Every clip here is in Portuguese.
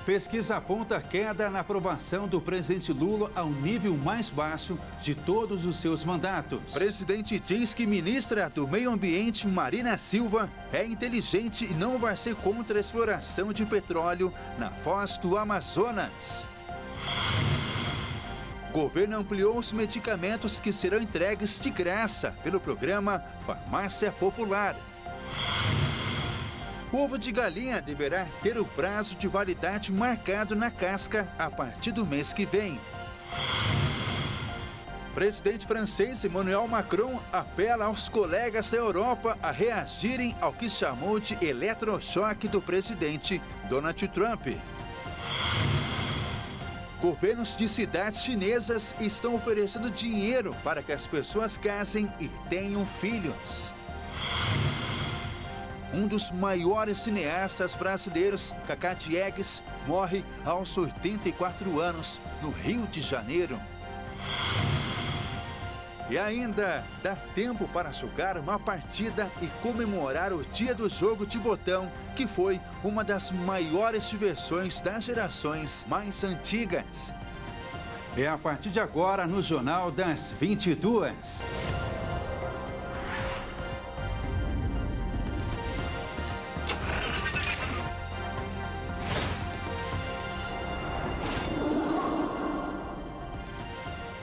Pesquisa aponta queda na aprovação do presidente Lula ao nível mais baixo de todos os seus mandatos. O presidente diz que ministra do Meio Ambiente, Marina Silva, é inteligente e não vai ser contra a exploração de petróleo na foz do Amazonas. O governo ampliou os medicamentos que serão entregues de graça pelo programa Farmácia Popular. O ovo de galinha deverá ter o prazo de validade marcado na casca a partir do mês que vem. O presidente francês Emmanuel Macron apela aos colegas da Europa a reagirem ao que chamou de eletrochoque do presidente Donald Trump. Governos de cidades chinesas estão oferecendo dinheiro para que as pessoas casem e tenham filhos. Um dos maiores cineastas brasileiros, Cacá Diegues, morre aos 84 anos, no Rio de Janeiro. E ainda dá tempo para jogar uma partida e comemorar o dia do jogo de botão, que foi uma das maiores diversões das gerações mais antigas. É a partir de agora no Jornal das 22.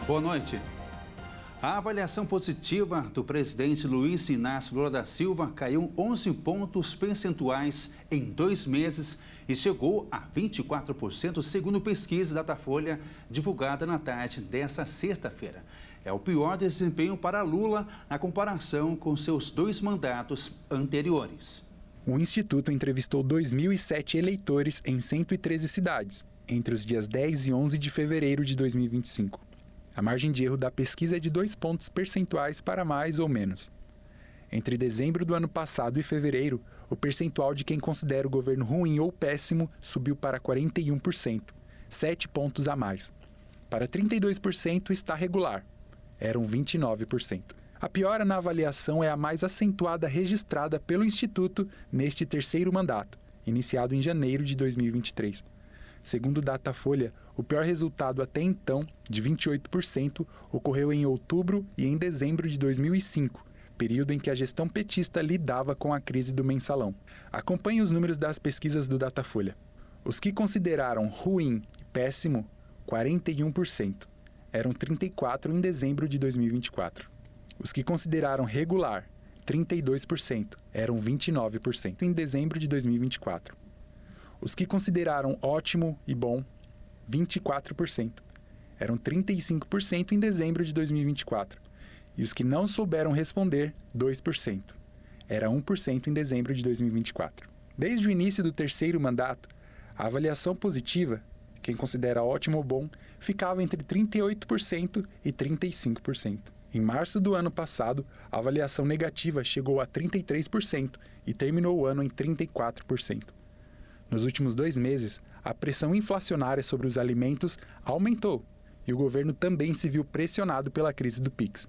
Boa noite. A avaliação positiva do presidente Luiz Inácio Lula da Silva caiu 11 pontos percentuais em 2 meses e chegou a 24%, segundo pesquisa Datafolha divulgada na tarde desta sexta-feira. É o pior desempenho para Lula na comparação com seus 2 mandatos anteriores. O Instituto entrevistou 2.007 eleitores em 113 cidades, entre os dias 10 e 11 de fevereiro de 2025. A margem de erro da pesquisa é de 2 pontos percentuais para mais ou menos. Entre dezembro do ano passado e fevereiro, o percentual de quem considera o governo ruim ou péssimo subiu para 41%, 7 pontos a mais. Para 32% está regular, eram 29%. A piora na avaliação é a mais acentuada registrada pelo Instituto neste terceiro mandato, iniciado em janeiro de 2023. Segundo o Datafolha, o pior resultado até então, de 28%, ocorreu em outubro e em dezembro de 2005, período em que a gestão petista lidava com a crise do mensalão. Acompanhe os números das pesquisas do Datafolha. Os que consideraram ruim e péssimo, 41%. Eram 34% em dezembro de 2024. Os que consideraram regular, 32%. Eram 29% em dezembro de 2024. Os que consideraram ótimo e bom, 24%. Eram 35% em dezembro de 2024. E os que não souberam responder, 2%. Era 1% em dezembro de 2024. Desde o início do terceiro mandato, a avaliação positiva, quem considera ótimo ou bom, ficava entre 38% e 35%. Em março do ano passado, a avaliação negativa chegou a 33% e terminou o ano em 34%. Nos últimos 2 meses, a pressão inflacionária sobre os alimentos aumentou e o governo também se viu pressionado pela crise do Pix.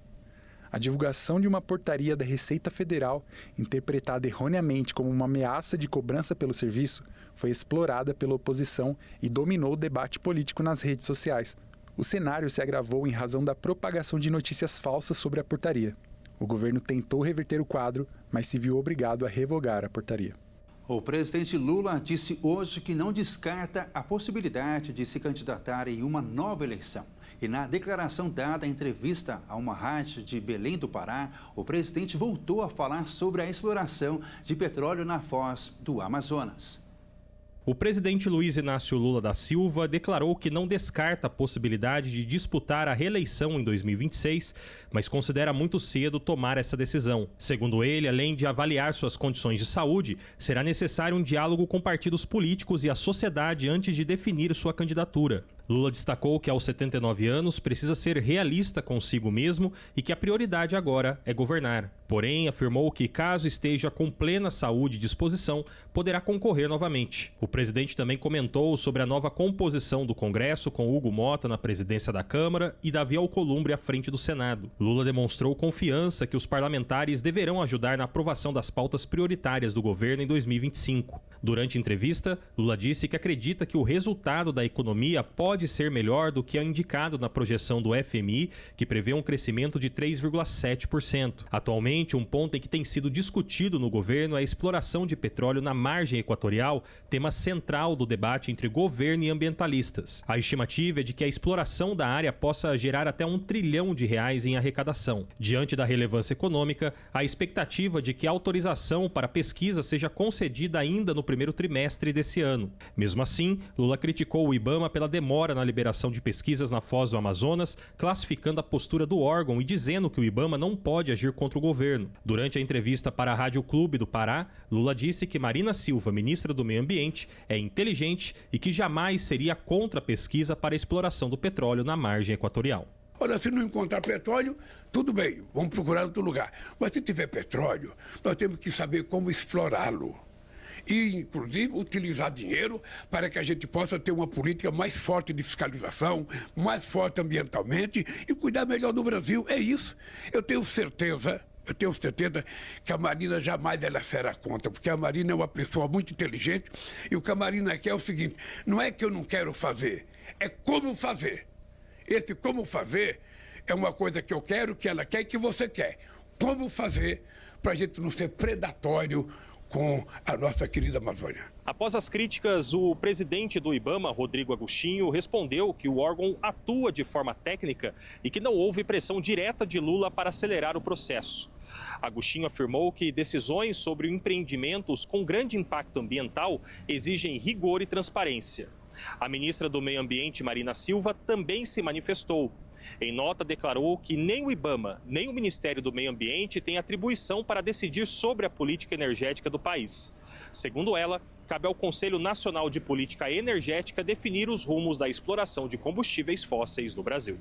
A divulgação de uma portaria da Receita Federal, interpretada erroneamente como uma ameaça de cobrança pelo serviço, foi explorada pela oposição e dominou o debate político nas redes sociais. O cenário se agravou em razão da propagação de notícias falsas sobre a portaria. O governo tentou reverter o quadro, mas se viu obrigado a revogar a portaria. O presidente Lula disse hoje que não descarta a possibilidade de se candidatar em uma nova eleição. E na declaração dada em entrevista a uma rádio de Belém do Pará, o presidente voltou a falar sobre a exploração de petróleo na foz do Amazonas. O presidente Luiz Inácio Lula da Silva declarou que não descarta a possibilidade de disputar a reeleição em 2026, mas considera muito cedo tomar essa decisão. Segundo ele, além de avaliar suas condições de saúde, será necessário um diálogo com partidos políticos e a sociedade antes de definir sua candidatura. Lula destacou que aos 79 anos precisa ser realista consigo mesmo e que a prioridade agora é governar. Porém, afirmou que caso esteja com plena saúde e disposição, poderá concorrer novamente. O presidente também comentou sobre a nova composição do Congresso, com Hugo Mota na presidência da Câmara e Davi Alcolumbre à frente do Senado. Lula demonstrou confiança que os parlamentares deverão ajudar na aprovação das pautas prioritárias do governo em 2025. Durante a entrevista, Lula disse que acredita que o resultado da economia pode ser melhor do que é indicado na projeção do FMI, que prevê um crescimento de 3,7%. Atualmente, um ponto em que tem sido discutido no governo é a exploração de petróleo na margem equatorial, tema central do debate entre governo e ambientalistas. A estimativa é de que a exploração da área possa gerar até R$1 trilhão em arrecadação. Diante da relevância econômica, a expectativa de que a autorização para pesquisa seja concedida ainda no primeiro trimestre desse ano. Mesmo assim, Lula criticou o IBAMA pela demora na liberação de pesquisas na Foz do Amazonas, classificando a postura do órgão e dizendo que o IBAMA não pode agir contra o governo. Durante a entrevista para a Rádio Clube do Pará, Lula disse que Marina Silva, ministra do Meio Ambiente, é inteligente e que jamais seria contra a pesquisa para a exploração do petróleo na margem equatorial. Olha, se não encontrar petróleo, tudo bem, vamos procurar em outro lugar. Mas se tiver petróleo, nós temos que saber como explorá-lo. E, inclusive, utilizar dinheiro para que a gente possa ter uma política mais forte de fiscalização, mais forte ambientalmente e cuidar melhor do Brasil. É isso. Eu tenho certeza que a Marina jamais ela será contra, porque a Marina é uma pessoa muito inteligente e o que a Marina quer é o seguinte, não é que eu não quero fazer, é como fazer. Esse como fazer é uma coisa que eu quero, que ela quer e que você quer. Como fazer para a gente não ser predatório com a nossa querida Amazônia. Após as críticas, o presidente do IBAMA, Rodrigo Agostinho, respondeu que o órgão atua de forma técnica e que não houve pressão direta de Lula para acelerar o processo. Agostinho afirmou que decisões sobre empreendimentos com grande impacto ambiental exigem rigor e transparência. A ministra do Meio Ambiente, Marina Silva, também se manifestou. Em nota, declarou que nem o IBAMA, nem o Ministério do Meio Ambiente têm atribuição para decidir sobre a política energética do país. Segundo ela, cabe ao Conselho Nacional de Política Energética definir os rumos da exploração de combustíveis fósseis no Brasil.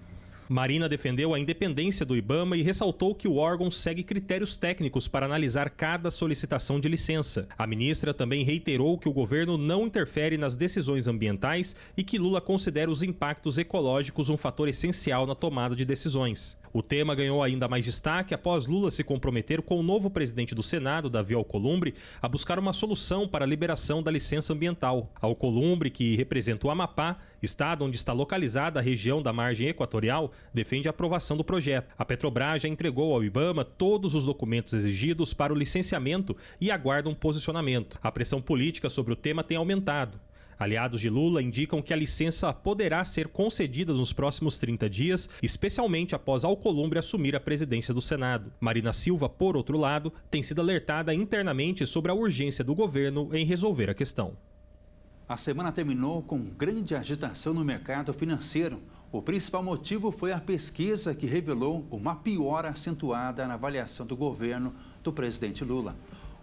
Marina defendeu a independência do IBAMA e ressaltou que o órgão segue critérios técnicos para analisar cada solicitação de licença. A ministra também reiterou que o governo não interfere nas decisões ambientais e que Lula considera os impactos ecológicos um fator essencial na tomada de decisões. O tema ganhou ainda mais destaque após Lula se comprometer com o novo presidente do Senado, Davi Alcolumbre, a buscar uma solução para a liberação da licença ambiental. Alcolumbre, que representa o Amapá, estado onde está localizada a região da margem equatorial, defende a aprovação do projeto. A Petrobras já entregou ao IBAMA todos os documentos exigidos para o licenciamento e aguarda um posicionamento. A pressão política sobre o tema tem aumentado. Aliados de Lula indicam que a licença poderá ser concedida nos próximos 30 dias, especialmente após Alcolumbre assumir a presidência do Senado. Marina Silva, por outro lado, tem sido alertada internamente sobre a urgência do governo em resolver a questão. A semana terminou com grande agitação no mercado financeiro. O principal motivo foi a pesquisa que revelou uma piora acentuada na avaliação do governo do presidente Lula.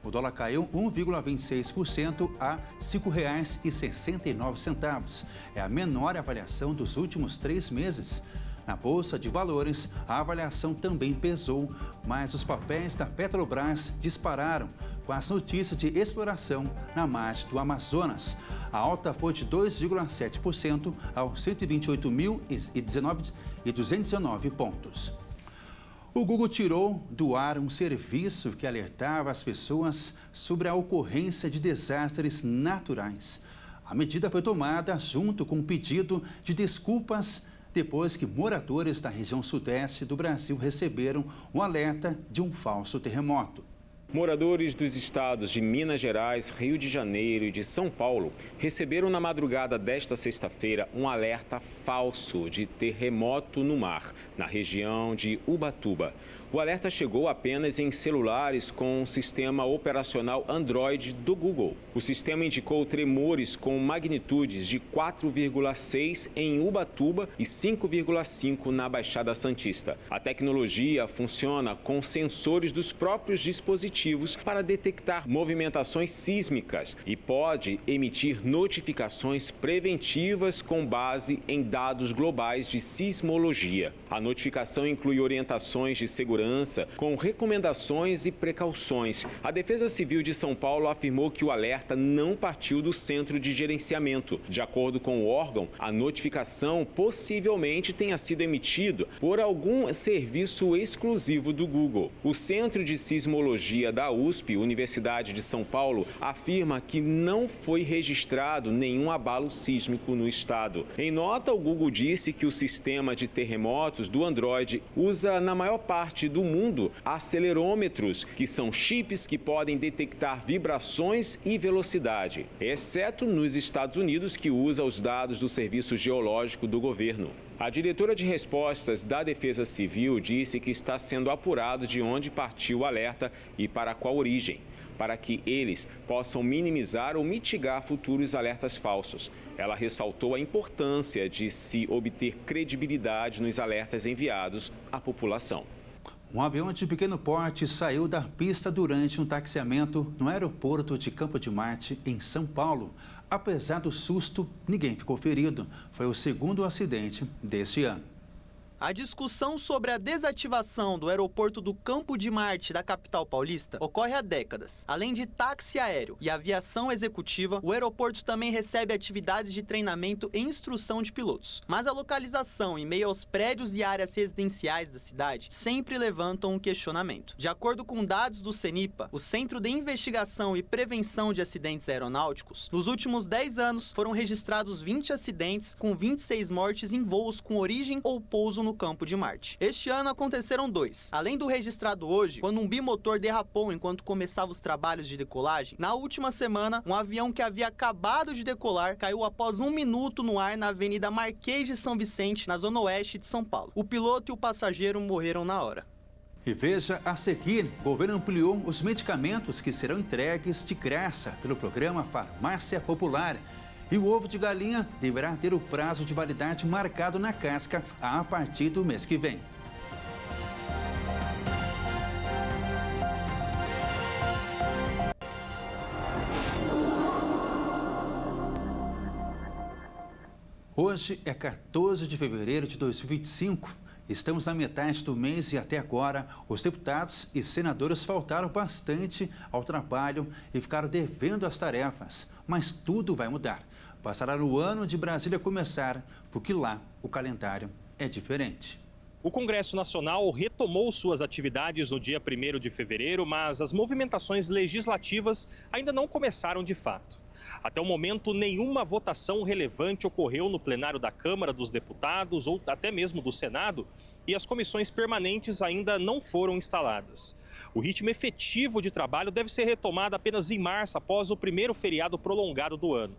O dólar caiu 1,26% a R$ 5,69. É a menor avaliação dos últimos 3 meses. Na Bolsa de Valores, a avaliação também pesou, mas os papéis da Petrobras dispararam com as notícias de exploração na margem do Amazonas. A alta foi de 2,7% aos 128.219 pontos. O Google tirou do ar um serviço que alertava as pessoas sobre a ocorrência de desastres naturais. A medida foi tomada junto com um pedido de desculpas depois que moradores da região sudeste do Brasil receberam um alerta de um falso terremoto. Moradores dos estados de Minas Gerais, Rio de Janeiro e de São Paulo receberam na madrugada desta sexta-feira um alerta falso de terremoto no mar, na região de Ubatuba. O alerta chegou apenas em celulares com o sistema operacional Android do Google. O sistema indicou tremores com magnitudes de 4,6 em Ubatuba e 5,5 na Baixada Santista. A tecnologia funciona com sensores dos próprios dispositivos para detectar movimentações sísmicas e pode emitir notificações preventivas com base em dados globais de sismologia. A notificação inclui orientações de segurança com recomendações e precauções. A Defesa Civil de São Paulo afirmou que o alerta não partiu do centro de gerenciamento. De acordo com o órgão, a notificação possivelmente tenha sido emitida por algum serviço exclusivo do Google. O Centro de Sismologia da USP, Universidade de São Paulo, afirma que não foi registrado nenhum abalo sísmico no estado. Em nota, o Google disse que o sistema de terremotos do Android usa, na maior parte do mundo, acelerômetros, que são chips que podem detectar vibrações e velocidade, exceto nos Estados Unidos, que usa os dados do Serviço Geológico do governo. A diretora de respostas da Defesa Civil disse que está sendo apurado de onde partiu o alerta e para qual origem, para que eles possam minimizar ou mitigar futuros alertas falsos. Ela ressaltou a importância de se obter credibilidade nos alertas enviados à população. Um avião de pequeno porte saiu da pista durante um taxiamento no aeroporto de Campo de Marte, em São Paulo. Apesar do susto, ninguém ficou ferido. Foi o segundo acidente deste ano. A discussão sobre a desativação do aeroporto do Campo de Marte da capital paulista ocorre há décadas. Além de táxi aéreo e aviação executiva, o aeroporto também recebe atividades de treinamento e instrução de pilotos. Mas a localização em meio aos prédios e áreas residenciais da cidade sempre levantam um questionamento. De acordo com dados do CENIPA, o Centro de Investigação e Prevenção de Acidentes Aeronáuticos, nos últimos 10 anos foram registrados 20 acidentes com 26 mortes em voos com origem ou pouso no Campo de Marte. Este ano aconteceram 2. Além do registrado hoje, quando um bimotor derrapou enquanto começava os trabalhos de decolagem, na última semana, um avião que havia acabado de decolar caiu após 1 minuto no ar na Avenida Marquês de São Vicente, na zona oeste de São Paulo. O piloto e o passageiro morreram na hora. E veja a seguir, o governo ampliou os medicamentos que serão entregues de graça pelo programa Farmácia Popular. E o ovo de galinha deverá ter o prazo de validade marcado na casca a partir do mês que vem. Hoje é 14 de fevereiro de 2025. Estamos na metade do mês e até agora os deputados e senadores faltaram bastante ao trabalho e ficaram devendo as tarefas. Mas tudo vai mudar. Passará o ano de Brasília começar, porque lá o calendário é diferente. O Congresso Nacional retomou suas atividades no dia 1º de fevereiro, mas as movimentações legislativas ainda não começaram de fato. Até o momento, nenhuma votação relevante ocorreu no plenário da Câmara dos Deputados ou até mesmo do Senado, e as comissões permanentes ainda não foram instaladas. O ritmo efetivo de trabalho deve ser retomado apenas em março, após o primeiro feriado prolongado do ano.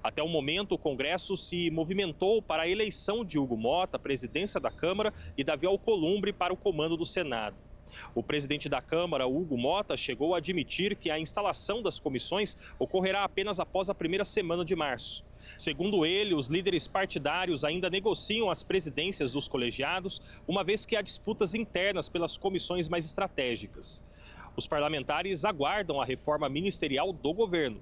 Até o momento, o Congresso se movimentou para a eleição de Hugo Mota à presidência da Câmara e Davi Alcolumbre para o comando do Senado. O presidente da Câmara, Hugo Mota, chegou a admitir que a instalação das comissões ocorrerá apenas após a primeira semana de março. Segundo ele, os líderes partidários ainda negociam as presidências dos colegiados, uma vez que há disputas internas pelas comissões mais estratégicas. Os parlamentares aguardam a reforma ministerial do governo.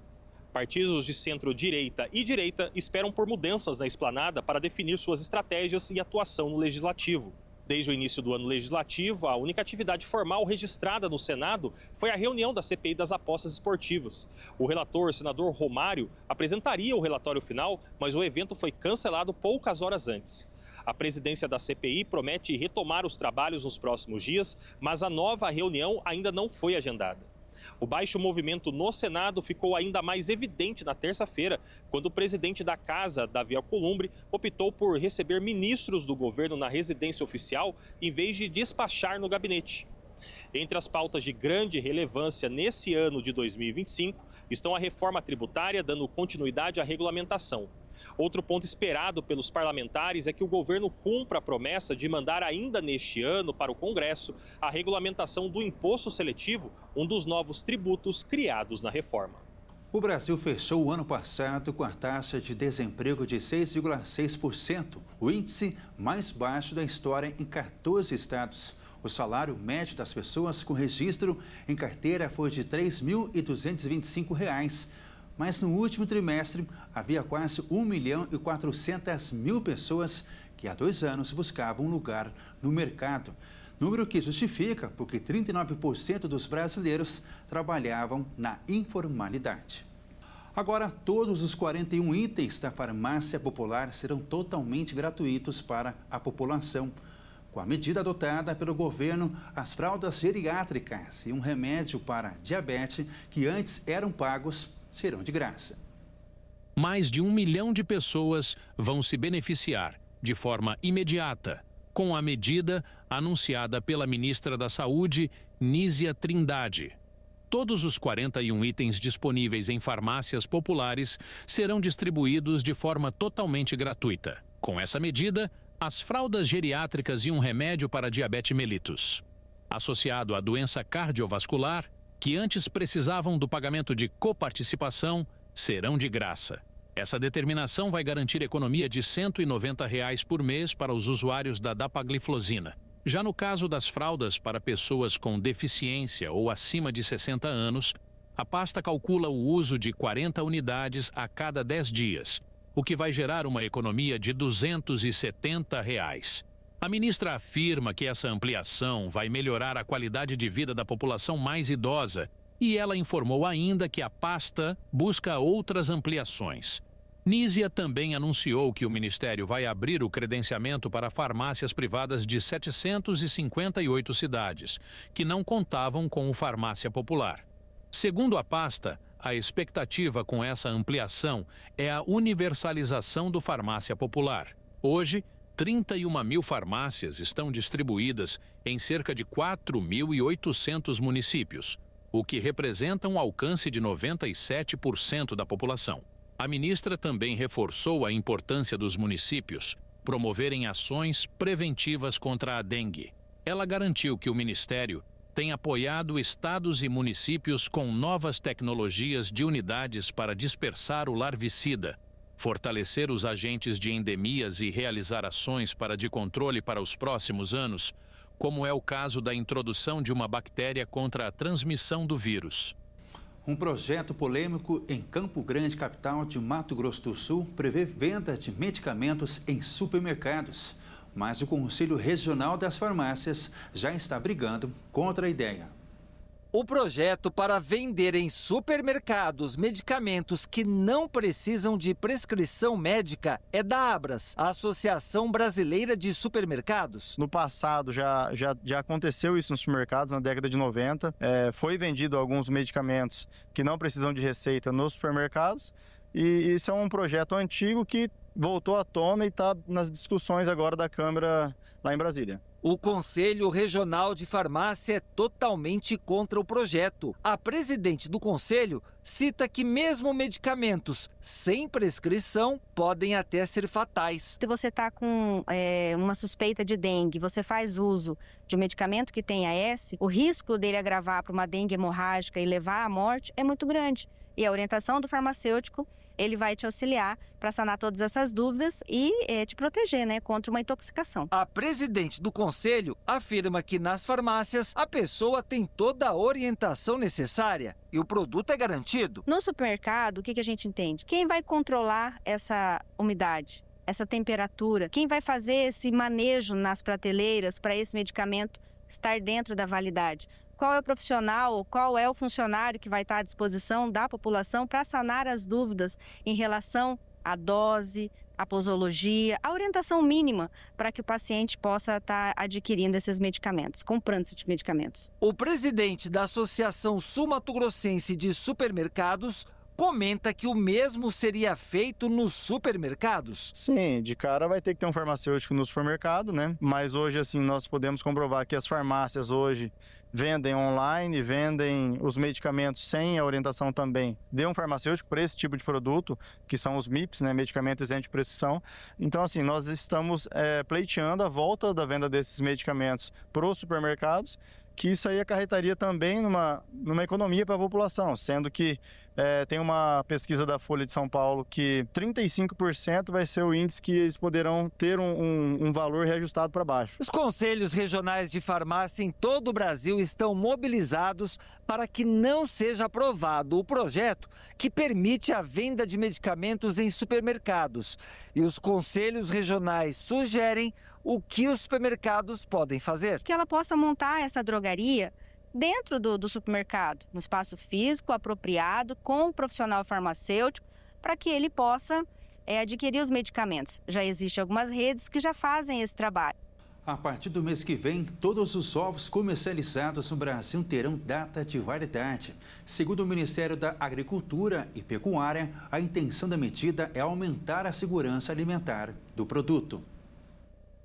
Partidos de centro-direita e direita esperam por mudanças na esplanada para definir suas estratégias e atuação no legislativo. Desde o início do ano legislativo, a única atividade formal registrada no Senado foi a reunião da CPI das apostas esportivas. O relator, senador Romário, apresentaria o relatório final, mas o evento foi cancelado poucas horas antes. A presidência da CPI promete retomar os trabalhos nos próximos dias, mas a nova reunião ainda não foi agendada. O baixo movimento no Senado ficou ainda mais evidente na terça-feira, quando o presidente da Casa, Davi Alcolumbre, optou por receber ministros do governo na residência oficial em vez de despachar no gabinete. Entre as pautas de grande relevância nesse ano de 2025 estão a reforma tributária, dando continuidade à regulamentação, Outro ponto esperado pelos parlamentares é que o governo cumpra a promessa de mandar ainda neste ano para o Congresso a regulamentação do imposto seletivo, um dos novos tributos criados na reforma. O Brasil fechou o ano passado com a taxa de desemprego de 6,6%, o índice mais baixo da história em 14 estados. O salário médio das pessoas com registro em carteira foi de R$ 3.225. Mas no último trimestre, havia quase 1.400.000 pessoas que há 2 anos buscavam um lugar no mercado. Número que justifica porque 39% dos brasileiros trabalhavam na informalidade. Agora, todos os 41 itens da farmácia popular serão totalmente gratuitos para a população. Com a medida adotada pelo governo, as fraldas geriátricas e um remédio para diabetes, que antes eram pagos, serão de graça. Mais de 1 milhão de pessoas vão se beneficiar de forma imediata com a medida anunciada pela ministra da Saúde, Nízia Trindade. Todos os 41 itens disponíveis em farmácias populares serão distribuídos de forma totalmente gratuita. Com essa medida, as fraldas geriátricas e um remédio para diabetes mellitus, associado à doença cardiovascular, que antes precisavam do pagamento de coparticipação, serão de graça. Essa determinação vai garantir economia de R$ 190 por mês para os usuários da dapagliflozina. Já no caso das fraldas para pessoas com deficiência ou acima de 60 anos, a pasta calcula o uso de 40 unidades a cada 10 dias, o que vai gerar uma economia de R$ 270. A ministra afirma que essa ampliação vai melhorar a qualidade de vida da população mais idosa e ela informou ainda que a pasta busca outras ampliações. Nízia também anunciou que o Ministério vai abrir o credenciamento para farmácias privadas de 758 cidades, que não contavam com o Farmácia Popular. Segundo a pasta, a expectativa com essa ampliação é a universalização do Farmácia Popular. Hoje, 31.000 farmácias estão distribuídas em cerca de 4.800 municípios, o que representa um alcance de 97% da população. A ministra também reforçou a importância dos municípios promoverem ações preventivas contra a dengue. Ela garantiu que o Ministério tem apoiado estados e municípios com novas tecnologias de unidades para dispersar o larvicida, fortalecer os agentes de endemias e realizar ações de controle para os próximos anos, como é o caso da introdução de uma bactéria contra a transmissão do vírus. Um projeto polêmico em Campo Grande, capital de Mato Grosso do Sul, prevê venda de medicamentos em supermercados. Mas o Conselho Regional das Farmácias já está brigando contra a ideia. O projeto para vender em supermercados medicamentos que não precisam de prescrição médica é da Abras, a Associação Brasileira de Supermercados. No passado já aconteceu isso nos supermercados, na década de 90. Foi vendido alguns medicamentos que não precisam de receita nos supermercados. E isso é um projeto antigo que voltou à tona e está nas discussões agora da Câmara lá em Brasília. O Conselho Regional de Farmácia é totalmente contra o projeto. A presidente do Conselho cita que mesmo medicamentos sem prescrição podem até ser fatais. Se você está com uma suspeita de dengue, você faz uso de um medicamento que tem AS, o risco dele agravar para uma dengue hemorrágica e levar à morte é muito grande. E a orientação do farmacêutico, ele vai te auxiliar para sanar todas essas dúvidas e te proteger, contra uma intoxicação. A presidente do conselho afirma que nas farmácias a pessoa tem toda a orientação necessária e o produto é garantido. No supermercado, o que a gente entende? Quem vai controlar essa umidade, essa temperatura? Quem vai fazer esse manejo nas prateleiras para esse medicamento estar dentro da validade? Qual é o profissional, qual é o funcionário que vai estar à disposição da população para sanar as dúvidas em relação à dose, à posologia, a orientação mínima para que o paciente possa estar adquirindo esses medicamentos, comprando esses medicamentos. O presidente da Associação Sul-Mato Grossense de Supermercados comenta que o mesmo seria feito nos supermercados. Sim, de cara vai ter que ter um farmacêutico no supermercado, né? Mas hoje, assim, nós podemos comprovar que as farmácias hoje vendem online, vendem os medicamentos sem a orientação também de um farmacêutico para esse tipo de produto, que são os MIPs, né? Medicamentos isentos de prescrição. Então, assim, nós estamos pleiteando a volta da venda desses medicamentos para os supermercados, que isso aí acarretaria também numa economia para a população, sendo que tem uma pesquisa da Folha de São Paulo que 35% vai ser o índice que eles poderão ter um valor reajustado para baixo. Os conselhos regionais de farmácia em todo o Brasil estão mobilizados para que não seja aprovado o projeto que permite a venda de medicamentos em supermercados. E os conselhos regionais sugerem o que os supermercados podem fazer. Que ela possa montar essa drogaria dentro do supermercado, no espaço físico apropriado, com um profissional farmacêutico, para que ele possa adquirir os medicamentos. Já existem algumas redes que já fazem esse trabalho. A partir do mês que vem, todos os ovos comercializados no Brasil terão data de validade. Segundo o Ministério da Agricultura e Pecuária, a intenção da medida é aumentar a segurança alimentar do produto.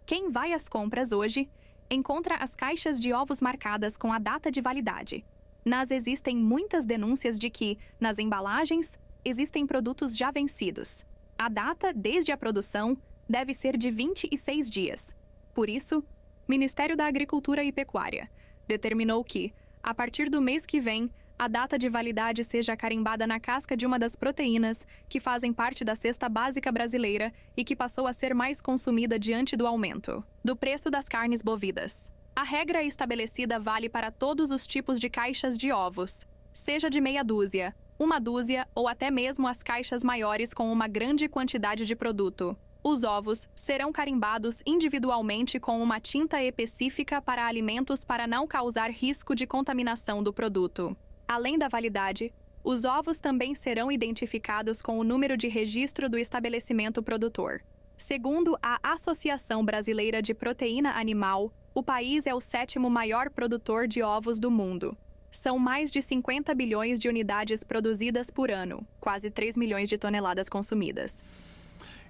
Quem vai às compras hoje encontra as caixas de ovos marcadas com a data de validade. Nas existem muitas denúncias de que, nas embalagens, existem produtos já vencidos. A data, desde a produção, deve ser de 26 dias. Por isso, o Ministério da Agricultura e Pecuária determinou que, a partir do mês que vem, a data de validade seja carimbada na casca de uma das proteínas que fazem parte da cesta básica brasileira e que passou a ser mais consumida diante do aumento do preço das carnes bovinas. A regra estabelecida vale para todos os tipos de caixas de ovos, seja de meia dúzia, uma dúzia ou até mesmo as caixas maiores com uma grande quantidade de produto. Os ovos serão carimbados individualmente com uma tinta específica para alimentos para não causar risco de contaminação do produto. Além da validade, os ovos também serão identificados com o número de registro do estabelecimento produtor. Segundo a Associação Brasileira de Proteína Animal, o país é o 7º maior produtor de ovos do mundo. São mais de 50 bilhões de unidades produzidas por ano, quase 3 milhões de toneladas consumidas.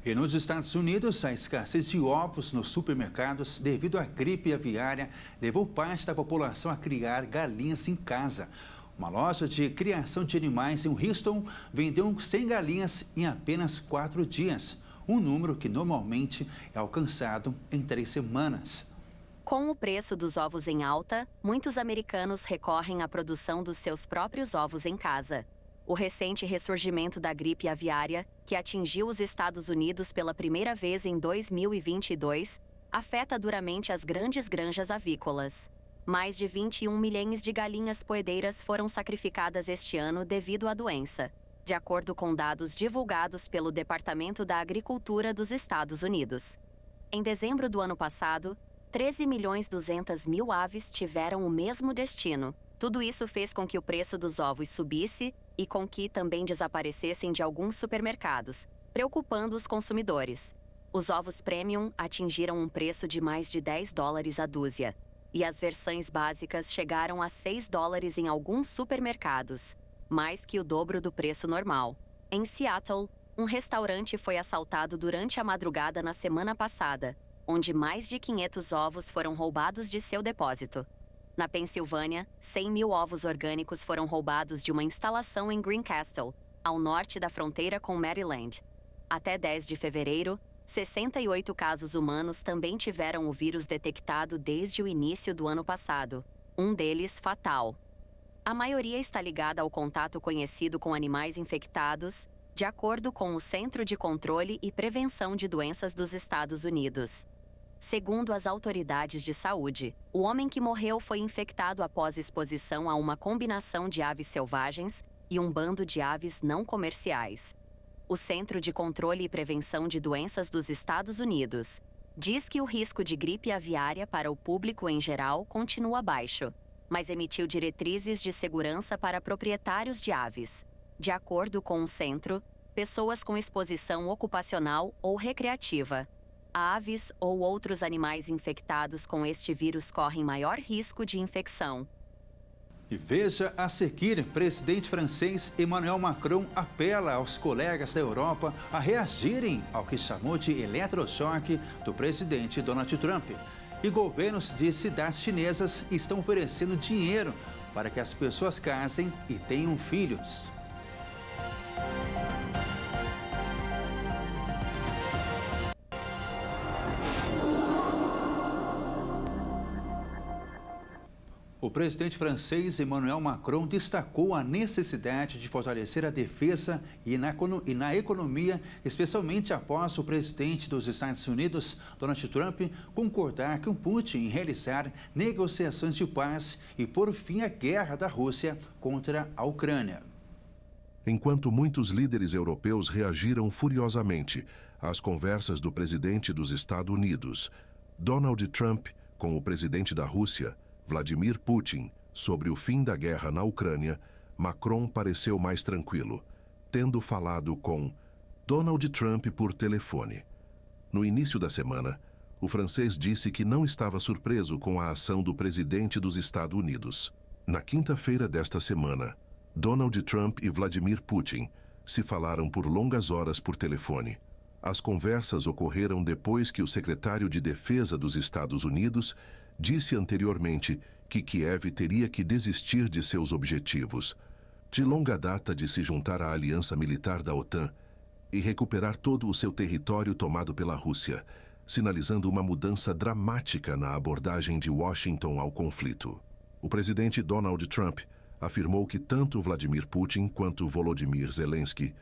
E nos Estados Unidos, a escassez de ovos nos supermercados devido à gripe aviária levou parte da população a criar galinhas em casa. Uma loja de criação de animais em Houston vendeu 100 galinhas em apenas 4 dias, um número que normalmente é alcançado em 3 semanas. Com o preço dos ovos em alta, muitos americanos recorrem à produção dos seus próprios ovos em casa. O recente ressurgimento da gripe aviária, que atingiu os Estados Unidos pela primeira vez em 2022, afeta duramente as grandes granjas avícolas. Mais de 21 milhões de galinhas poedeiras foram sacrificadas este ano devido à doença, de acordo com dados divulgados pelo Departamento da Agricultura dos Estados Unidos. Em dezembro do ano passado, 13.200.000 aves tiveram o mesmo destino. Tudo isso fez com que o preço dos ovos subisse e com que também desaparecessem de alguns supermercados, preocupando os consumidores. Os ovos premium atingiram um preço de mais de $10 a dúzia, e as versões básicas chegaram a $6 em alguns supermercados, mais que o dobro do preço normal. Em Seattle, um restaurante foi assaltado durante a madrugada na semana passada, onde mais de 500 ovos foram roubados de seu depósito. Na Pensilvânia, 100.000 ovos orgânicos foram roubados de uma instalação em Greencastle, ao norte da fronteira com Maryland. Até 10 de fevereiro, 68 casos humanos também tiveram o vírus detectado desde o início do ano passado, um deles fatal. A maioria está ligada ao contato conhecido com animais infectados, de acordo com o Centro de Controle e Prevenção de Doenças dos Estados Unidos. Segundo as autoridades de saúde, o homem que morreu foi infectado após exposição a uma combinação de aves selvagens e um bando de aves não comerciais. O Centro de Controle e Prevenção de Doenças dos Estados Unidos diz que o risco de gripe aviária para o público em geral continua baixo, mas emitiu diretrizes de segurança para proprietários de aves. De acordo com o centro, pessoas com exposição ocupacional ou recreativa, aves ou outros animais infectados com este vírus correm maior risco de infecção. E veja a seguir, presidente francês Emmanuel Macron apela aos colegas da Europa a reagirem ao que chamou de eletrochoque do presidente Donald Trump. E governos de cidades chinesas estão oferecendo dinheiro para que as pessoas casem e tenham filhos. O presidente francês Emmanuel Macron destacou a necessidade de fortalecer a defesa e na economia, especialmente após o presidente dos Estados Unidos, Donald Trump, concordar com Putin em realizar negociações de paz e pôr fim à guerra da Rússia contra a Ucrânia. Enquanto muitos líderes europeus reagiram furiosamente às conversas do presidente dos Estados Unidos, Donald Trump, com o presidente da Rússia, Vladimir Putin, sobre o fim da guerra na Ucrânia, Macron pareceu mais tranquilo, tendo falado com Donald Trump por telefone. No início da semana, o francês disse que não estava surpreso com a ação do presidente dos Estados Unidos. Na quinta-feira desta semana, Donald Trump e Vladimir Putin se falaram por longas horas por telefone. As conversas ocorreram depois que o secretário de Defesa dos Estados Unidos disse anteriormente que Kiev teria que desistir de seus objetivos, de longa data de se juntar à aliança militar da OTAN e recuperar todo o seu território tomado pela Rússia, sinalizando uma mudança dramática na abordagem de Washington ao conflito. O presidente Donald Trump afirmou que tanto Vladimir Putin quanto Volodymyr Zelensky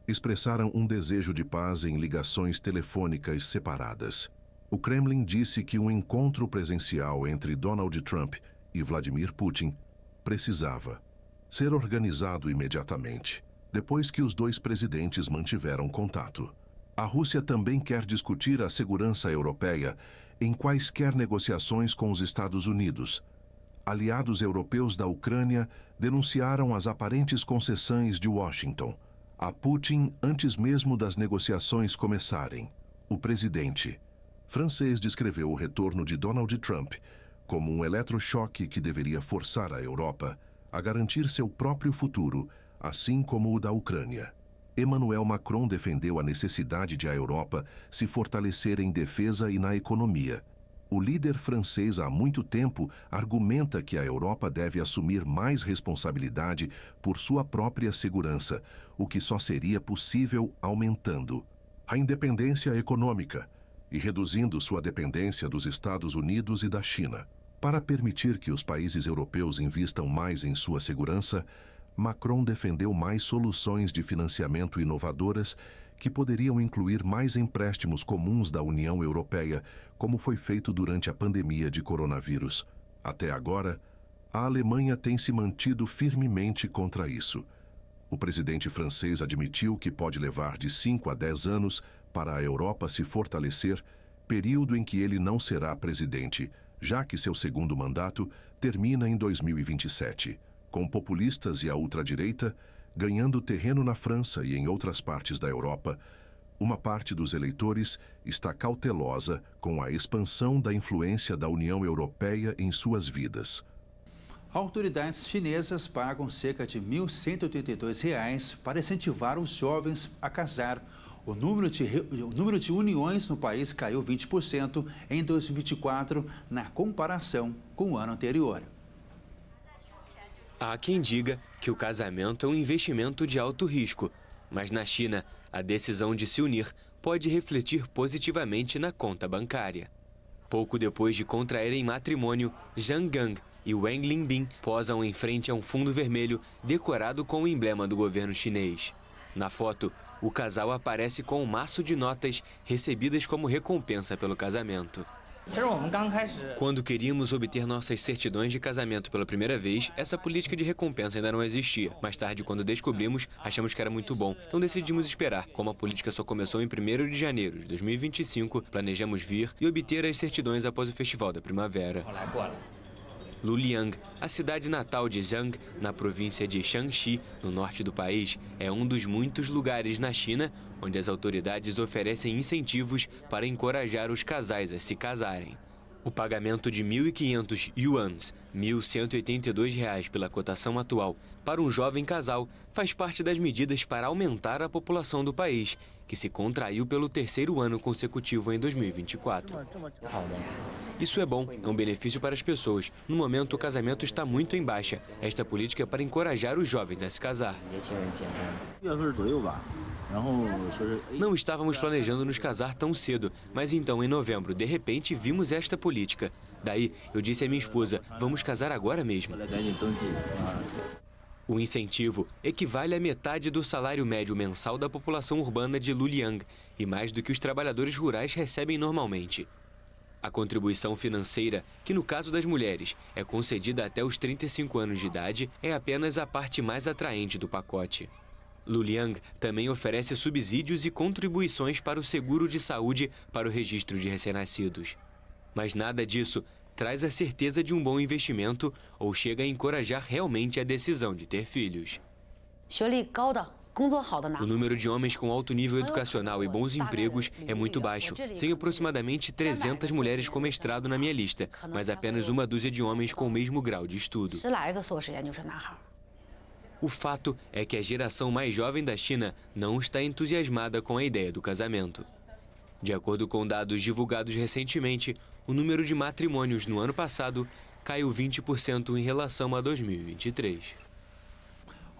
expressaram um desejo de paz em ligações telefônicas separadas. O Kremlin disse que um encontro presencial entre Donald Trump e Vladimir Putin precisava ser organizado imediatamente, depois que os dois presidentes mantiveram contato. A Rússia também quer discutir a segurança europeia em quaisquer negociações com os Estados Unidos. Aliados europeus da Ucrânia denunciaram as aparentes concessões de Washington a Putin antes mesmo das negociações começarem. O presidente francês descreveu o retorno de Donald Trump como um eletrochoque que deveria forçar a Europa a garantir seu próprio futuro, assim como o da Ucrânia. Emmanuel Macron defendeu a necessidade de a Europa se fortalecer em defesa e na economia. O líder francês há muito tempo argumenta que a Europa deve assumir mais responsabilidade por sua própria segurança, o que só seria possível aumentando a independência econômica e reduzindo sua dependência dos Estados Unidos e da China. Para permitir que os países europeus invistam mais em sua segurança, Macron defendeu mais soluções de financiamento inovadoras que poderiam incluir mais empréstimos comuns da União Europeia, como foi feito durante a pandemia de coronavírus. Até agora, a Alemanha tem se mantido firmemente contra isso. O presidente francês admitiu que pode levar de 5 a 10 anos para a Europa se fortalecer, período em que ele não será presidente, já que seu segundo mandato termina em 2027, com populistas e a ultradireita ganhando terreno na França e em outras partes da Europa. Uma parte dos eleitores está cautelosa com a expansão da influência da União Europeia em suas vidas. Autoridades chinesas pagam cerca de R$ 1.182 para incentivar os jovens a casar. O número de uniões no país caiu 20% em 2024, na comparação com o ano anterior. Há quem diga que o casamento é um investimento de alto risco, mas na China, a decisão de se unir pode refletir positivamente na conta bancária. Pouco depois de contraírem matrimônio, Zhang Gang e Wang Linbin posam em frente a um fundo vermelho decorado com o emblema do governo chinês. Na foto, o casal aparece com um maço de notas recebidas como recompensa pelo casamento. Quando queríamos obter nossas certidões de casamento pela primeira vez, essa política de recompensa ainda não existia. Mais tarde, quando descobrimos, achamos que era muito bom, então decidimos esperar. Como a política só começou em 1º de janeiro de 2025, planejamos vir e obter as certidões após o Festival da Primavera. Luliang, a cidade natal de Zhang, na província de Shanxi, no norte do país, é um dos muitos lugares na China onde as autoridades oferecem incentivos para encorajar os casais a se casarem. O pagamento de 1.500 yuans, R$ 1.182 pela cotação atual, para um jovem casal faz parte das medidas para aumentar a população do país, que se contraiu pelo terceiro ano consecutivo em 2024. Isso é bom, é um benefício para as pessoas. No momento, o casamento está muito em baixa. Esta política é para encorajar os jovens a se casar. Não estávamos planejando nos casar tão cedo, mas então, em novembro, de repente, vimos esta política. Daí, eu disse à minha esposa, vamos casar agora mesmo. O incentivo equivale à metade do salário médio mensal da população urbana de Luliang e mais do que os trabalhadores rurais recebem normalmente. A contribuição financeira, que no caso das mulheres é concedida até os 35 anos de idade, é apenas a parte mais atraente do pacote. Luliang também oferece subsídios e contribuições para o seguro de saúde para o registro de recém-nascidos. Mas nada disso traz a certeza de um bom investimento ou chega a encorajar realmente a decisão de ter filhos. O número de homens com alto nível educacional e bons empregos é muito baixo. Tenho aproximadamente 300 mulheres com mestrado na minha lista, mas apenas uma dúzia de homens com o mesmo grau de estudo. O fato é que a geração mais jovem da China não está entusiasmada com a ideia do casamento. De acordo com dados divulgados recentemente, o número de matrimônios no ano passado caiu 20% em relação a 2023.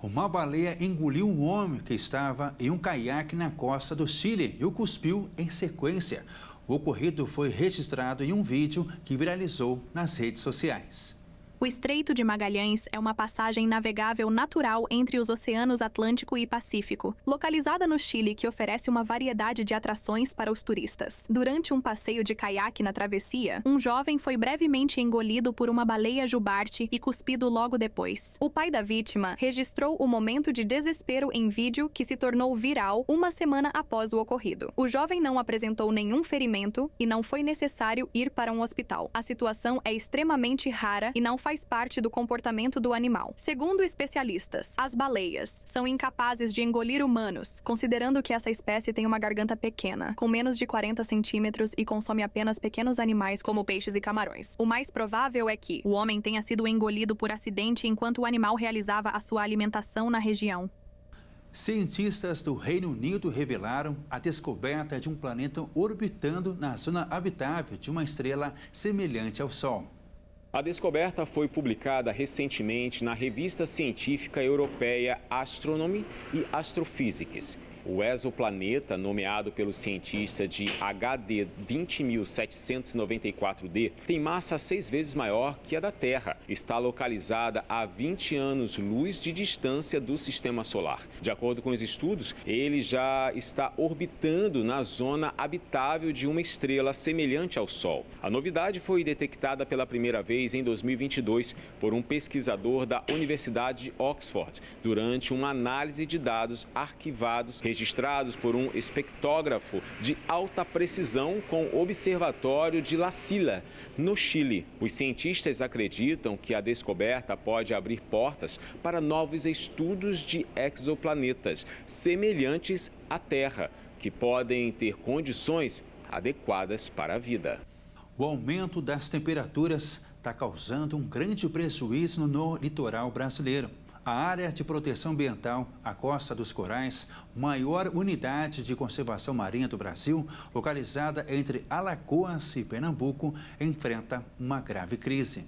Uma baleia engoliu um homem que estava em um caiaque na costa do Chile e o cuspiu em sequência. O ocorrido foi registrado em um vídeo que viralizou nas redes sociais. O Estreito de Magalhães é uma passagem navegável natural entre os oceanos Atlântico e Pacífico, localizada no Chile, que oferece uma variedade de atrações para os turistas. Durante um passeio de caiaque na travessia, um jovem foi brevemente engolido por uma baleia jubarte e cuspido logo depois. O pai da vítima registrou o momento de desespero em vídeo que se tornou viral uma semana após o ocorrido. O jovem não apresentou nenhum ferimento e não foi necessário ir para um hospital. A situação é extremamente rara e não faz parte do comportamento do animal. Segundo especialistas, as baleias são incapazes de engolir humanos, considerando que essa espécie tem uma garganta pequena, com menos de 40 centímetros e consome apenas pequenos animais como peixes e camarões. O mais provável é que o homem tenha sido engolido por acidente enquanto o animal realizava a sua alimentação na região. Cientistas do Reino Unido revelaram a descoberta de um planeta orbitando na zona habitável de uma estrela semelhante ao Sol. A descoberta foi publicada recentemente na revista científica europeia Astronomy e Astrophysics. O exoplaneta, nomeado pelo cientista de HD 20794d, tem massa 6 vezes maior que a da Terra. Está localizada a 20 anos-luz de distância do Sistema Solar. De acordo com os estudos, ele já está orbitando na zona habitável de uma estrela semelhante ao Sol. A novidade foi detectada pela primeira vez em 2022 por um pesquisador da Universidade de Oxford, durante uma análise de dados arquivados registrados por um espectrógrafo de alta precisão com o Observatório de La Silla, no Chile. Os cientistas acreditam que a descoberta pode abrir portas para novos estudos de exoplanetas semelhantes à Terra, que podem ter condições adequadas para a vida. O aumento das temperaturas está causando um grande prejuízo no litoral brasileiro. A área de proteção ambiental, a Costa dos Corais, maior unidade de conservação marinha do Brasil, localizada entre Alagoas e Pernambuco, enfrenta uma grave crise.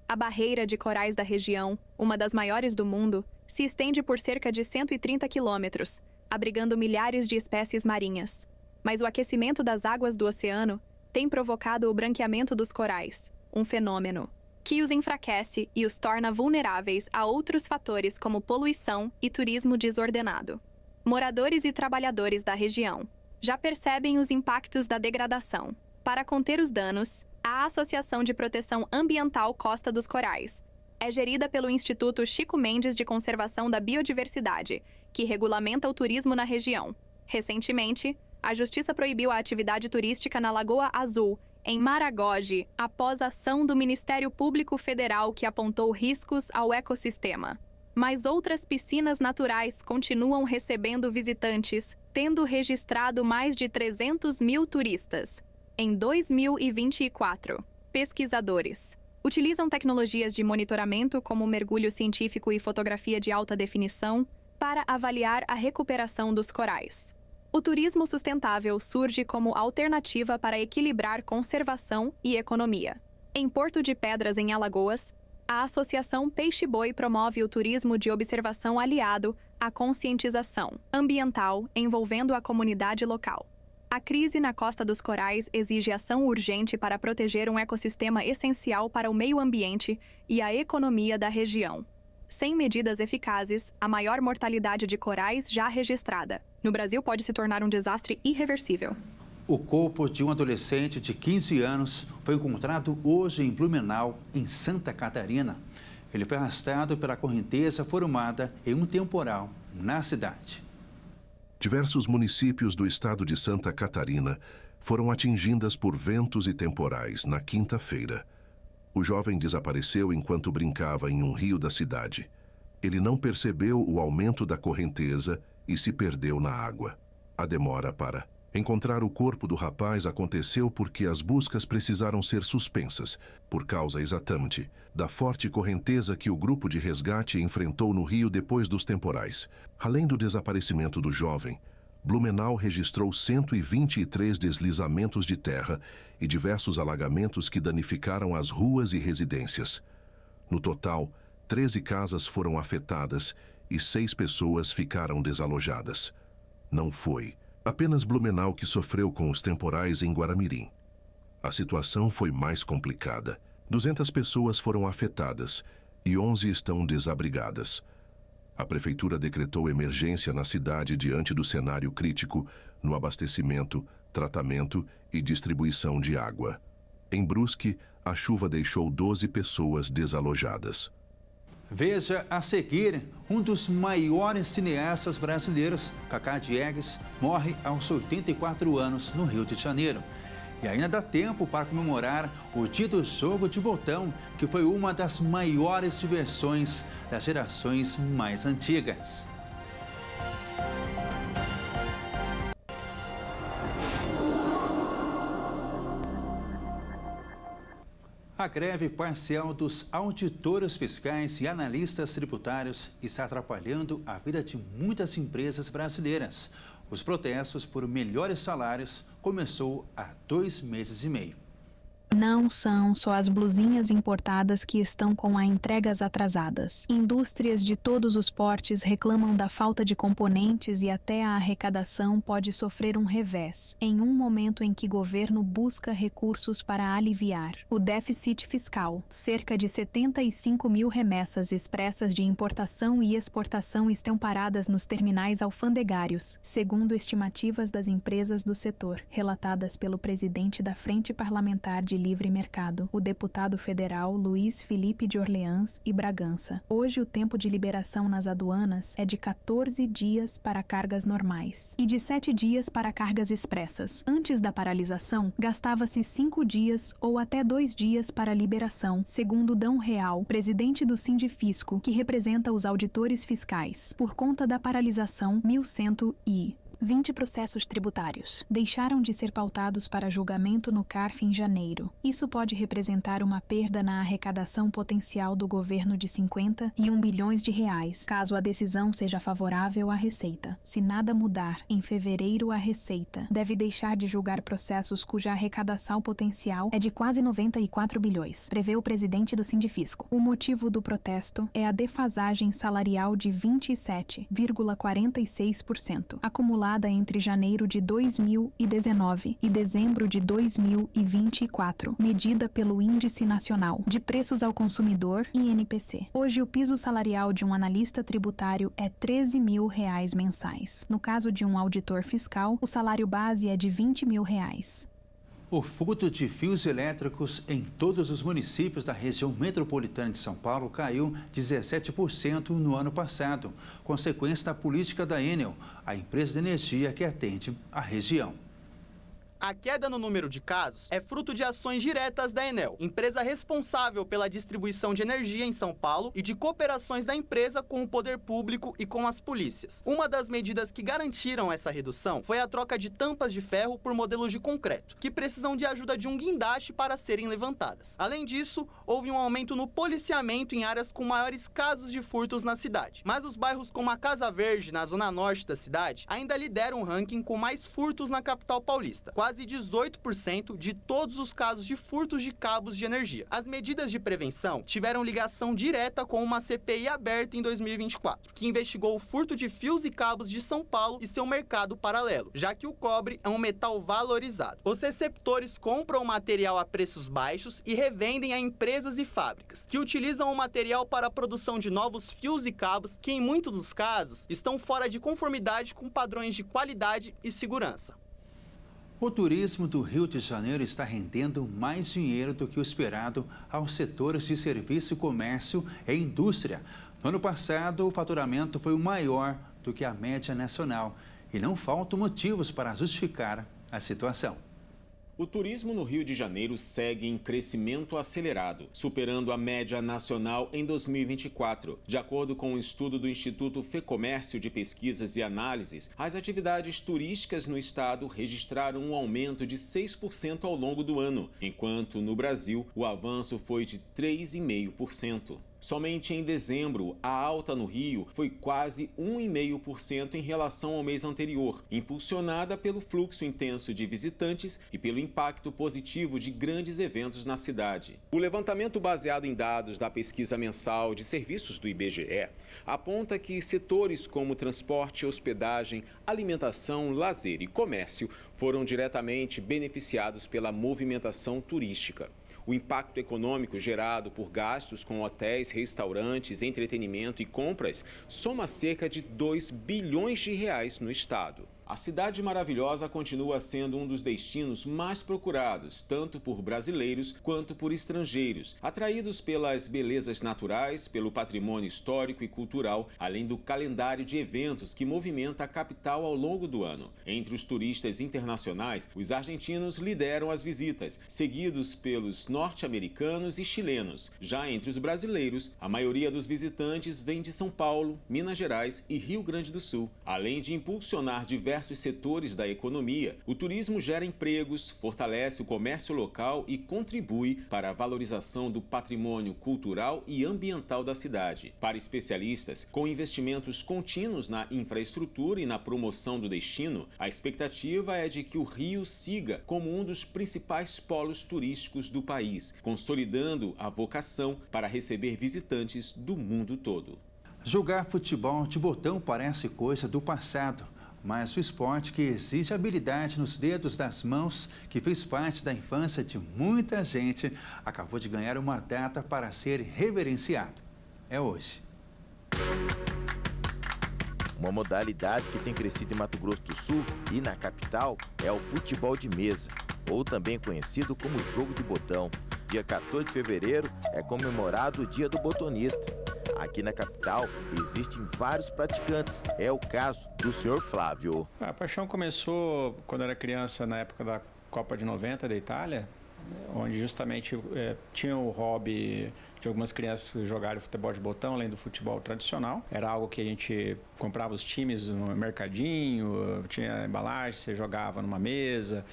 A barreira de corais da região, uma das maiores do mundo, se estende por cerca de 130 quilômetros, abrigando milhares de espécies marinhas. Mas o aquecimento das águas do oceano tem provocado o branqueamento dos corais, um fenômeno que os enfraquece e os torna vulneráveis a outros fatores como poluição e turismo desordenado. Moradores e trabalhadores da região já percebem os impactos da degradação. Para conter os danos, a Associação de Proteção Ambiental Costa dos Corais é gerida pelo Instituto Chico Mendes de Conservação da Biodiversidade, que regulamenta o turismo na região. Recentemente, a Justiça proibiu a atividade turística na Lagoa Azul, em Maragogi, após a ação do Ministério Público Federal que apontou riscos ao ecossistema. Mas outras piscinas naturais continuam recebendo visitantes, tendo registrado mais de 300 mil turistas. Em 2024, pesquisadores utilizam tecnologias de monitoramento como mergulho científico e fotografia de alta definição para avaliar a recuperação dos corais. O turismo sustentável surge como alternativa para equilibrar conservação e economia. Em Porto de Pedras, em Alagoas, a Associação Peixe-Boi promove o turismo de observação aliado à conscientização ambiental envolvendo a comunidade local. A crise na Costa dos Corais exige ação urgente para proteger um ecossistema essencial para o meio ambiente e a economia da região. Sem medidas eficazes, a maior mortalidade de corais já registrada no Brasil pode se tornar um desastre irreversível. O corpo de um adolescente de 15 anos foi encontrado hoje em Blumenau, em Santa Catarina. Ele foi arrastado pela correnteza formada em um temporal na cidade. Diversos municípios do estado de Santa Catarina foram atingidas por ventos e temporais na quinta-feira. O jovem desapareceu enquanto brincava em um rio da cidade. Ele não percebeu o aumento da correnteza e se perdeu na água. A demora para encontrar o corpo do rapaz aconteceu porque as buscas precisaram ser suspensas, por causa exatamente da forte correnteza que o grupo de resgate enfrentou no rio depois dos temporais. Além do desaparecimento do jovem, Blumenau registrou 123 deslizamentos de terra e diversos alagamentos que danificaram as ruas e residências. No total, 13 casas foram afetadas e 6 pessoas ficaram desalojadas. Não foi apenas Blumenau que sofreu com os temporais em Guaramirim. A situação foi mais complicada. 200 pessoas foram afetadas e 11 estão desabrigadas. A prefeitura decretou emergência na cidade diante do cenário crítico no abastecimento, tratamento e distribuição de água. Em Brusque, a chuva deixou 12 pessoas desalojadas. Veja a seguir, um dos maiores cineastas brasileiros, Cacá Diegues, morre aos 84 anos no Rio de Janeiro. E ainda dá tempo para comemorar o dia do jogo de botão, que foi uma das maiores diversões das gerações mais antigas. A greve parcial dos auditores fiscais e analistas tributários está atrapalhando a vida de muitas empresas brasileiras. Os protestos por melhores salários começou há 2 meses e meio. Não são só as blusinhas importadas que estão com as entregas atrasadas. Indústrias de todos os portes reclamam da falta de componentes e até a arrecadação pode sofrer um revés, em um momento em que o governo busca recursos para aliviar o déficit fiscal. Cerca de 75 mil remessas expressas de importação e exportação estão paradas nos terminais alfandegários, segundo estimativas das empresas do setor, relatadas pelo presidente da Frente Parlamentar de Livre Mercado, o deputado federal Luiz Felipe de Orleans e Bragança. Hoje o tempo de liberação nas aduanas é de 14 dias para cargas normais e de 7 dias para cargas expressas. Antes da paralisação, gastava-se 5 dias ou até 2 dias para liberação, segundo Dão Real, presidente do Sindifisco, que representa os auditores fiscais. Por conta da paralisação, 1.120 processos tributários deixaram de ser pautados para julgamento no CARF em janeiro. Isso pode representar uma perda na arrecadação potencial do governo de 51 bilhões de reais, caso a decisão seja favorável à Receita. Se nada mudar, em fevereiro a Receita deve deixar de julgar processos cuja arrecadação potencial é de quase 94 bilhões, prevê o presidente do Sindifisco. O motivo do protesto é a defasagem salarial de 27,46%, acumulada entre janeiro de 2019 e dezembro de 2024, medida pelo Índice Nacional de Preços ao Consumidor, INPC. Hoje, o piso salarial de um analista tributário é R$ 13 mil mensais. No caso de um auditor fiscal, o salário base é de R$ 20 mil. O furto de fios elétricos em todos os municípios da região metropolitana de São Paulo caiu 17% no ano passado, consequência da política da Enel, a empresa de energia que atende a região. A queda no número de casos é fruto de ações diretas da Enel, empresa responsável pela distribuição de energia em São Paulo, e de cooperações da empresa com o poder público e com as polícias. Uma das medidas que garantiram essa redução foi a troca de tampas de ferro por modelos de concreto, que precisam de ajuda de um guindaste para serem levantadas. Além disso, houve um aumento no policiamento em áreas com maiores casos de furtos na cidade. Mas os bairros como a Casa Verde, na zona norte da cidade, ainda lideram o ranking com mais furtos na capital paulista. Quase 18% de todos os casos de furtos de cabos de energia. As medidas de prevenção tiveram ligação direta com uma CPI aberta em 2024, que investigou o furto de fios e cabos de São Paulo e seu mercado paralelo, já que o cobre é um metal valorizado. Os receptores compram o material a preços baixos e revendem a empresas e fábricas, que utilizam o material para a produção de novos fios e cabos que, em muitos dos casos, estão fora de conformidade com padrões de qualidade e segurança. O turismo do Rio de Janeiro está rendendo mais dinheiro do que o esperado aos setores de serviço, comércio e indústria. No ano passado, o faturamento foi o maior do que a média nacional e não faltam motivos para justificar a situação. O turismo no Rio de Janeiro segue em crescimento acelerado, superando a média nacional em 2024. De acordo com um estudo do Instituto Fecomércio de Pesquisas e Análises, as atividades turísticas no estado registraram um aumento de 6% ao longo do ano, enquanto no Brasil o avanço foi de 3,5%. Somente em dezembro, a alta no Rio foi quase 1,5% em relação ao mês anterior, impulsionada pelo fluxo intenso de visitantes e pelo impacto positivo de grandes eventos na cidade. O levantamento baseado em dados da pesquisa mensal de serviços do IBGE aponta que setores como transporte, hospedagem, alimentação, lazer e comércio foram diretamente beneficiados pela movimentação turística. O impacto econômico gerado por gastos com hotéis, restaurantes, entretenimento e compras soma cerca de 2 bilhões de reais no estado. A Cidade Maravilhosa continua sendo um dos destinos mais procurados, tanto por brasileiros quanto por estrangeiros, atraídos pelas belezas naturais, pelo patrimônio histórico e cultural, além do calendário de eventos que movimenta a capital ao longo do ano. Entre os turistas internacionais, os argentinos lideram as visitas, seguidos pelos norte-americanos e chilenos. Já entre os brasileiros, a maioria dos visitantes vem de São Paulo, Minas Gerais e Rio Grande do Sul. Além de impulsionar diversos setores da economia, o turismo gera empregos, fortalece o comércio local e contribui para a valorização do patrimônio cultural e ambiental da cidade. Para especialistas, com investimentos contínuos na infraestrutura e na promoção do destino, a expectativa é de que o Rio siga como um dos principais polos turísticos do país, consolidando a vocação para receber visitantes do mundo todo. Jogar futebol de botão parece coisa do passado, mas o esporte que exige habilidade nos dedos das mãos, que fez parte da infância de muita gente, acabou de ganhar uma data para ser reverenciado. É hoje. Uma modalidade que tem crescido em Mato Grosso do Sul e na capital é o futebol de mesa, ou também conhecido como jogo de botão. Dia 14 de fevereiro é comemorado o Dia do Botonista. Aqui na capital existem vários praticantes, é o caso do senhor Flávio. A paixão começou quando era criança, na época da Copa de 90 da Itália, onde justamente tinha o hobby de algumas crianças jogarem futebol de botão, além do futebol tradicional. Era algo que a gente comprava os times no mercadinho, tinha embalagem, você jogava numa mesa,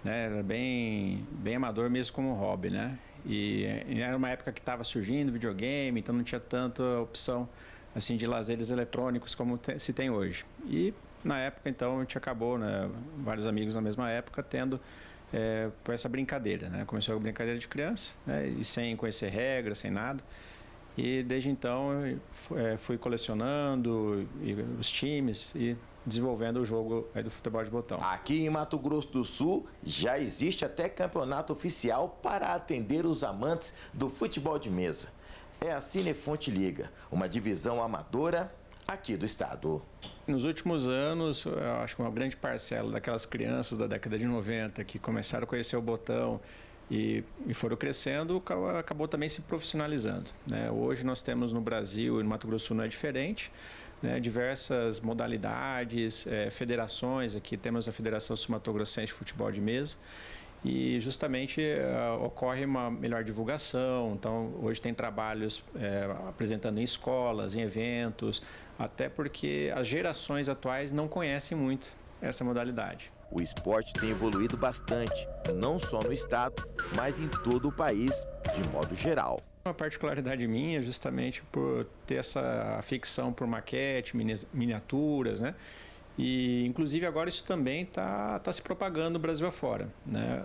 né? Era bem amador mesmo como hobby, né? E era uma época que estava surgindo videogame, então não tinha tanta opção assim de lazeres eletrônicos como se tem hoje. E na época então a gente acabou, né, vários amigos na mesma época tendo por essa brincadeira, né? Começou a brincadeira de criança, né? E sem conhecer regras, sem nada. E desde então fui colecionando os times e desenvolvendo o jogo do futebol de botão. Aqui em Mato Grosso do Sul já existe até campeonato oficial para atender os amantes do futebol de mesa. É a Cinefonte Liga, uma divisão amadora aqui do estado. Nos últimos anos, eu acho que uma grande parcela daquelas crianças da década de 90 que começaram a conhecer o botão e foram crescendo, acabou também se profissionalizando, né? Hoje nós temos no Brasil e no Mato Grosso do Sul não é diferente, né, diversas modalidades, federações. Aqui temos a Federação Sul-Mato-Grossense de Futebol de Mesa. E justamente ocorre uma melhor divulgação. Então, hoje tem trabalhos apresentando em escolas, em eventos, até porque as gerações atuais não conhecem muito essa modalidade. O esporte tem evoluído bastante, não só no estado, mas em todo o país, de modo geral. Uma particularidade minha, justamente por ter essa ficção por maquete, miniaturas, né? E, inclusive, agora isso também está se propagando no Brasil afora, né?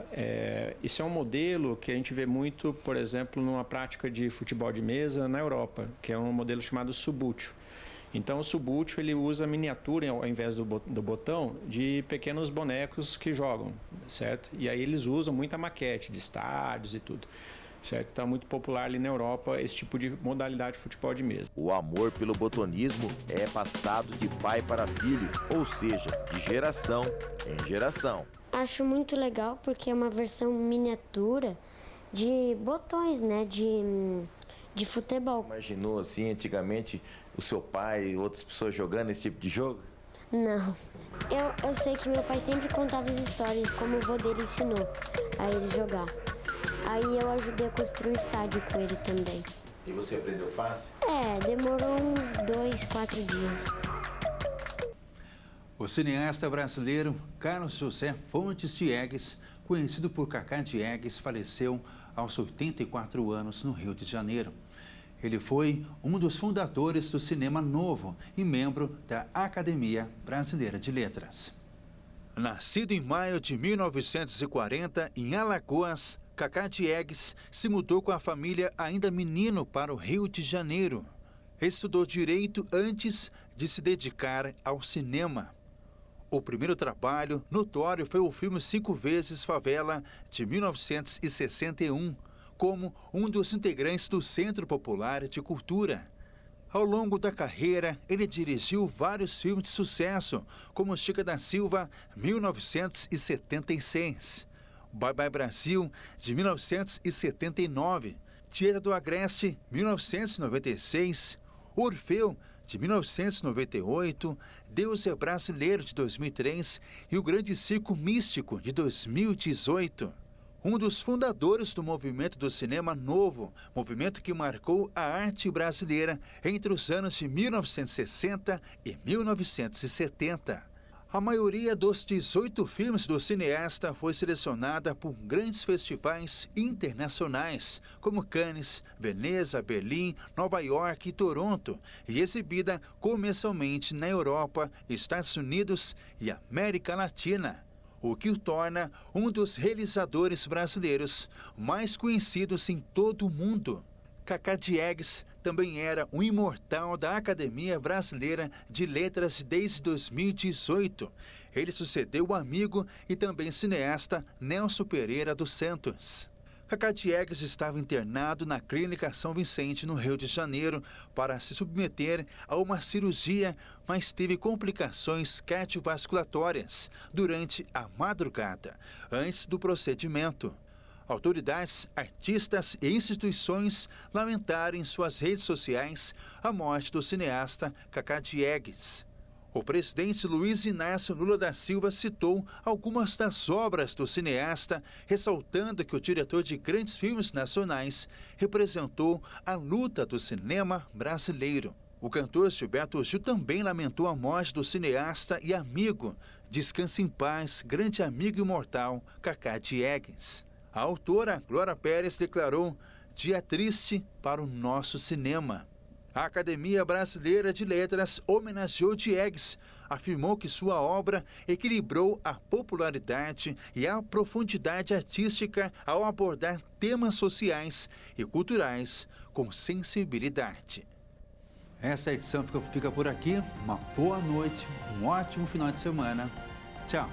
Isso é um modelo que a gente vê muito, por exemplo, numa prática de futebol de mesa na Europa, que é um modelo chamado Subbuteo. Então, o Subbuteo, ele usa miniatura, ao invés do botão, de pequenos bonecos que jogam, certo? E aí eles usam muita maquete de estádios e tudo. Certo? Então é muito popular ali na Europa esse tipo de modalidade de futebol de mesa. O amor pelo botonismo é passado de pai para filho, ou seja, de geração em geração. Acho muito legal porque é uma versão miniatura de botões, né, de futebol. Imaginou assim antigamente o seu pai e outras pessoas jogando esse tipo de jogo? Não. Eu sei que meu pai sempre contava as histórias como o vô dele ensinou a ele jogar. Aí eu ajudei a construir o estádio com ele também. E você aprendeu fácil? Demorou uns 2-4 dias. O cineasta brasileiro Carlos José Fontes Diegues, conhecido por Cacá Diegues, faleceu aos 84 anos no Rio de Janeiro. Ele foi um dos fundadores do Cinema Novo e membro da Academia Brasileira de Letras. Nascido em maio de 1940 em Alagoas, Cacá Diegues se mudou com a família ainda menino para o Rio de Janeiro. Estudou Direito antes de se dedicar ao cinema. O primeiro trabalho notório foi o filme 5 Vezes Favela, de 1961, como um dos integrantes do Centro Popular de Cultura. Ao longo da carreira, ele dirigiu vários filmes de sucesso, como Chica da Silva, 1976. Bye Bye Brasil, de 1979, Tieta do Agreste, 1996, Orfeu, de 1998, Deus é Brasileiro, de 2003 e O Grande Circo Místico, de 2018. Um dos fundadores do movimento do Cinema Novo, movimento que marcou a arte brasileira entre os anos de 1960 e 1970. A maioria dos 18 filmes do cineasta foi selecionada por grandes festivais internacionais, como Cannes, Veneza, Berlim, Nova York e Toronto, e exibida comercialmente na Europa, Estados Unidos e América Latina, o que o torna um dos realizadores brasileiros mais conhecidos em todo o mundo. Cacá Diegues também era um imortal da Academia Brasileira de Letras desde 2018. Ele sucedeu o amigo e também cineasta Nelson Pereira dos Santos. Cacá Diegues estava internado na Clínica São Vicente, no Rio de Janeiro, para se submeter a uma cirurgia, mas teve complicações cardiovasculatórias durante a madrugada, antes do procedimento. Autoridades, artistas e instituições lamentaram em suas redes sociais a morte do cineasta Cacá Diegues. O presidente Luiz Inácio Lula da Silva citou algumas das obras do cineasta, ressaltando que o diretor de grandes filmes nacionais representou a luta do cinema brasileiro. O cantor Gilberto Gil também lamentou a morte do cineasta e amigo. Descanse em paz, grande amigo imortal, Cacá Diegues. A autora Glória Pérez declarou: dia triste para o nosso cinema. A Academia Brasileira de Letras homenageou Diegues, afirmou que sua obra equilibrou a popularidade e a profundidade artística ao abordar temas sociais e culturais com sensibilidade. Essa edição fica por aqui. Uma boa noite, um ótimo final de semana. Tchau.